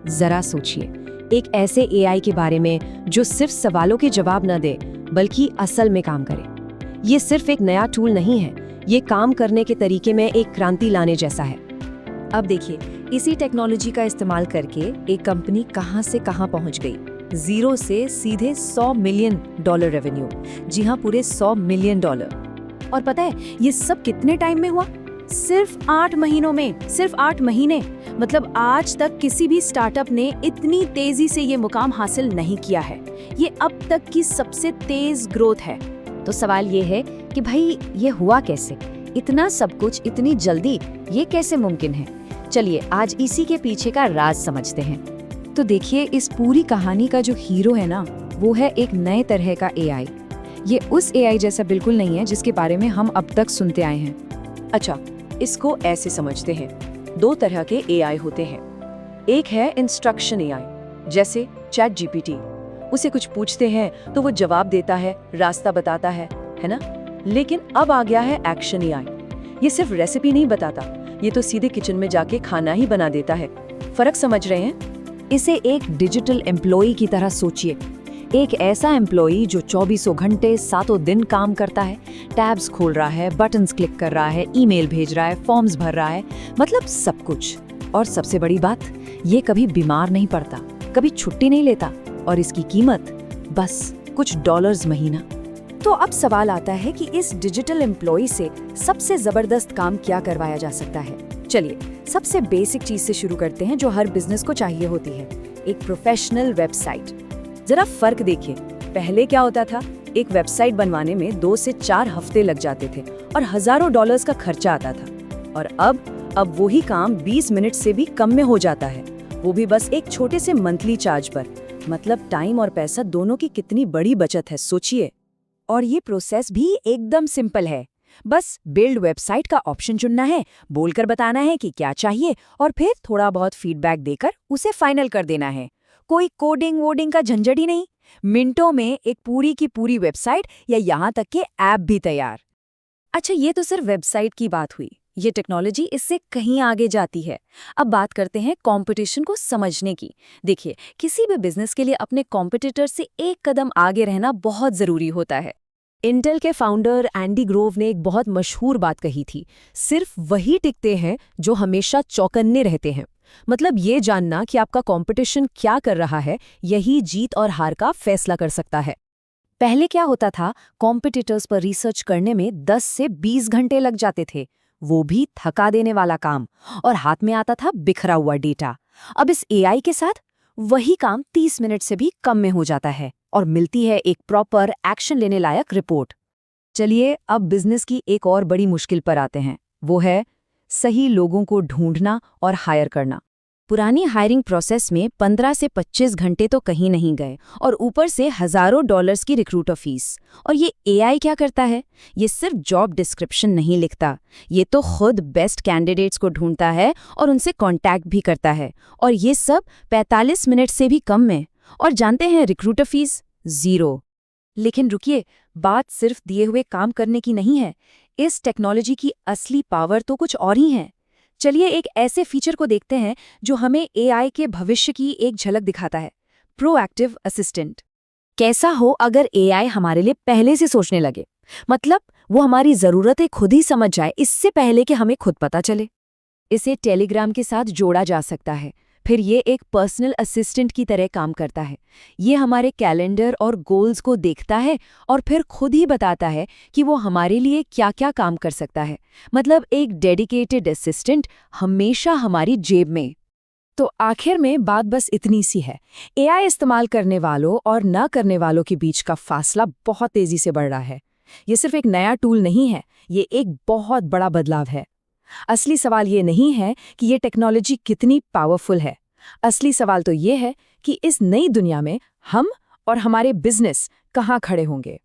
जरा सोचिए, एक ऐसे एआई के बारे में जो सिर्फ सवालों के जवाब न दे बल्कि असल में काम करे। ये सिर्फ एक नया टूल नहीं है, ये काम करने के तरीके में एक क्रांति लाने जैसा है। अब देखिए, इसी टेक्नोलॉजी का इस्तेमाल करके एक कंपनी कहां से कहां पहुंच गई। जीरो से सीधे $100 मिलियन रेवेन्यू। जी हाँ, पूरे $100 मिलियन। और पता है ये सब कितने टाइम में हुआ? सिर्फ 8 महीनों में। सिर्फ 8 महीने। मतलब आज तक किसी भी स्टार्टअप ने इतनी तेजी से ये मुकाम हासिल नहीं किया है। ये अब तक की सबसे तेज ग्रोथ है। तो सवाल ये है कि भाई ये हुआ कैसे? इतना सब कुछ इतनी जल्दी, ये कैसे मुमकिन है? चलिए आज इसी के पीछे का राज समझते हैं। तो देखिए, इस पूरी कहानी का जो हीरो है ना, वो है एक नए तरह का एआई। ये उस एआई जैसा बिल्कुल नहीं है जिसके बारे में हम अब तक सुनते आए हैं। अच्छा, इसको ऐसे समझते हैं, 2 तरह के एआई होते हैं। एक है इंस्ट्रक्शन एआई, जैसे चैट जीपीटी। उसे कुछ पूछते हैं तो वो जवाब देता है, रास्ता बताता है ना? लेकिन अब आ गया है एक्शन एआई। ये सिर्फ रेसिपी नहीं बताता, ये तो सीधे किचन में जाके खाना ही बना देता है। फर्क समझ रहे हैं? इसे एक डिजिटल एम्प्लॉय की तरह सोचिए। एक ऐसा एम्प्लॉय जो 24 घंटे 7 दिन काम करता है, टैब्स खोल रहा है, बटन्स क्लिक कर रहा है, ईमेल भेज रहा है, फॉर्म्स भर रहा है, मतलब सब कुछ। और सबसे बड़ी बात, ये कभी बीमार नहीं पड़ता, कभी छुट्टी नहीं लेता, और इसकी कीमत बस कुछ $, महीना। तो अब सवाल आता है कि इस डिजिटल एम्प्लॉय से सबसे जबरदस्त काम क्या करवाया जा सकता है। चलिए सबसे बेसिक चीज से शुरू करते हैं जो हर बिजनेस को चाहिए होती है, एक प्रोफेशनल वेबसाइट। जरा फर्क देखिए, पहले क्या होता था, एक वेबसाइट बनवाने में 2 से 4 हफ्ते लग जाते थे और हजारों $, का खर्चा आता था। और अब वही काम 20 मिनट से भी कम में हो जाता है, वो भी बस एक छोटे से मंथली चार्ज पर। मतलब टाइम और पैसा दोनों की कितनी बड़ी बचत है, सोचिए। और ये प्रोसेस भी एकदम सिंपल है। बस बिल्ड वेबसाइट का ऑप्शन चुनना है, बोलकर बताना है कि क्या चाहिए, और फिर थोड़ा बहुत फीडबैक देकर उसे फाइनल कर देना है। कोई कोडिंग वोडिंग का झंझट ही नहीं। मिनटों में एक पूरी की पूरी वेबसाइट या यहाँ तक के ऐप भी तैयार। अच्छा, ये तो सिर्फ वेबसाइट की बात हुई। ये टेक्नोलॉजी इससे कहीं आगे जाती है। अब बात करते हैं कंपटीशन को समझने की। देखिए, किसी भी बिजनेस के लिए अपने कॉम्पिटिटर से एक कदम आगे रहना बहुत जरूरी होता है। इंटेल के फाउंडर एंडी ग्रोव ने एक बहुत मशहूर बात कही थी, सिर्फ वही टिकते हैं जो हमेशा चौकन्ने रहते हैं। मतलब ये जानना कि आपका कंपटीशन क्या कर रहा है, यही जीत और हार का फैसला कर सकता है। पहले क्या होता था, कॉम्पिटिटर्स पर रिसर्च करने में 10 से 20 घंटे लग जाते थे, वो भी थका देने वाला काम, और हाथ में आता था बिखरा हुआ डेटा। अब इस एआई के साथ वही काम 30 मिनट से भी कम में हो जाता है और मिलती है एक प्रॉपर एक्शन लेने लायक रिपोर्ट। चलिए अब बिजनेस की एक और बड़ी मुश्किल पर आते हैं, वो है सही लोगों को ढूंढना और हायर करना। पुरानी हायरिंग प्रोसेस में 15 से 25 घंटे तो कहीं नहीं गए, और ऊपर से हजारों $, की रिक्रूटर फीस। और ये एआई क्या करता है? ये सिर्फ जॉब डिस्क्रिप्शन नहीं लिखता, ये तो खुद बेस्ट कैंडिडेट्स को ढूंढता है और उनसे कांटेक्ट भी करता है, और ये सब 45 मिनट से भी कम में। और जानते हैं रिक्रूटर फीस? 0। लेकिन रुकिए, बात सिर्फ दिए हुए काम करने की नहीं है। इस टेक्नोलॉजी की असली पावर तो कुछ और ही है। चलिए एक ऐसे फीचर को देखते हैं जो हमें एआई के भविष्य की एक झलक दिखाता है, प्रोएक्टिव असिस्टेंट। कैसा हो अगर एआई हमारे लिए पहले से सोचने लगे, मतलब वो हमारी ज़रूरतें खुद ही समझ जाए इससे पहले कि हमें खुद पता चले। इसे टेलीग्राम के साथ जोड़ा जा सकता है, फिर ये एक पर्सनल असिस्टेंट की तरह काम करता है। ये हमारे कैलेंडर और गोल्स को देखता है और फिर खुद ही बताता है कि वो हमारे लिए क्या-क्या काम कर सकता है। मतलब एक डेडिकेटेड असिस्टेंट हमेशा हमारी जेब में। तो आखिर में बात बस इतनी सी है, एआई इस्तेमाल करने वालों और न करने वालों के बीच का फासला बहुत तेजी से बढ़ रहा है। ये सिर्फ एक नया टूल नहीं है, ये एक बहुत बड़ा बदलाव है। असली सवाल ये नहीं है कि ये टेक्नोलॉजी कितनी पावरफुल है। असली सवाल तो ये है कि इस नई दुनिया में हम और हमारे बिजनेस कहाँ खड़े होंगे।